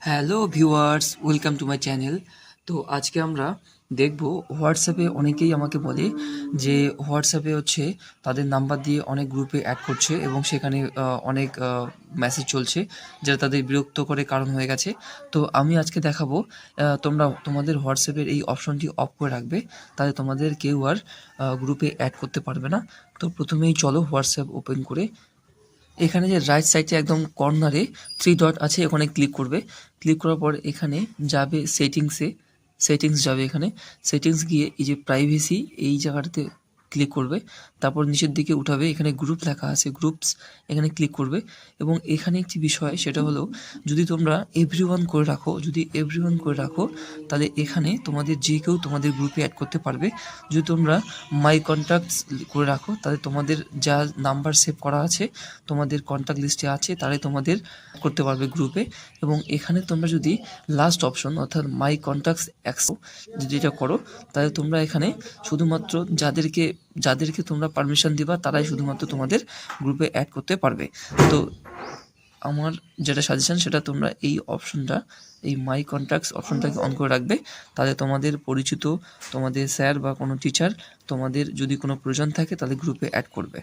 Hello viewers, welcome to my channel. তো আজকে আমরা দেখব হোয়াটসঅ্যাপে অনেকেই আমাকে বলে যে হোয়াটসঅ্যাপে হচ্ছে তাদের নাম্বার দিয়ে অনেক গ্রুপে অ্যাড করছে এবং সেখানে অনেক মেসেজ চলছে যেটা তাদের বিরক্ত করে কারণ হয়ে গেছে। তো আমি আজকে দেখাবো তোমরা তোমাদের হোয়াটসঅ্যাপের এই অপশনটি অফ করে রাখবে, তাহলে তোমাদের কেউ আর গ্রুপে অ্যাড করতে পারবে না। তো প্রথমেই চলো হোয়াটসঅ্যাপ ওপেন করে এখানে যে রাইট সাইডে একদম কর্নারে থ্রি ডট আছে, ওখানে ক্লিক করবে। ক্লিক করার পর এখানে যাবে সেটিংস যাবে। এখানে সেটিংস গিয়ে এই যে প্রাইভেসি এই জায়গাটাতে ক্লিক করবে। তারপর নিচের দিকে উঠাবে, এখানে গ্রুপ লেখা আছে, গ্রুপস, এখানে ক্লিক করবে। এবং এখানে একটি বিষয়, সেটা হলো যদি তোমরা এভরিওয়ান করে রাখো, তাহলে এখানে তোমাদের যে কেউ তোমাদের গ্রুপে অ্যাড করতে পারবে। যদি তোমরা মাই কন্ট্যাক্টস করে রাখো, তাহলে তোমাদের যা নাম্বার সেভ করা আছে, তোমাদের কন্ট্যাক্ট লিস্টে আছে, তারাই তোমাদের করতে পারবে গ্রুপে। এবং এখানে তোমরা যদি লাস্ট অপশন অর্থাৎ মাই কন্ট্যাক্টস অ্যাক্সেস যদি এটা করো, তাহলে তোমরা এখানে শুধুমাত্র যাদেরকে তোমরা পারমিশন দিবা তারাই শুধুমাত্র তোমাদের গ্রুপে অ্যাড করতে পারবে। তো আমার যেটা সাজেশন, সেটা তোমরা এই অপশনটা, এই মাই কন্ট্যাক্টস অপশনটাকে অন করে রাখবে। তাহলে তোমাদের পরিচিত, তোমাদের স্যার বা কোনো টিচার তোমাদের যদি কোনো প্রয়োজন থাকে তাহলে গ্রুপে অ্যাড করবে।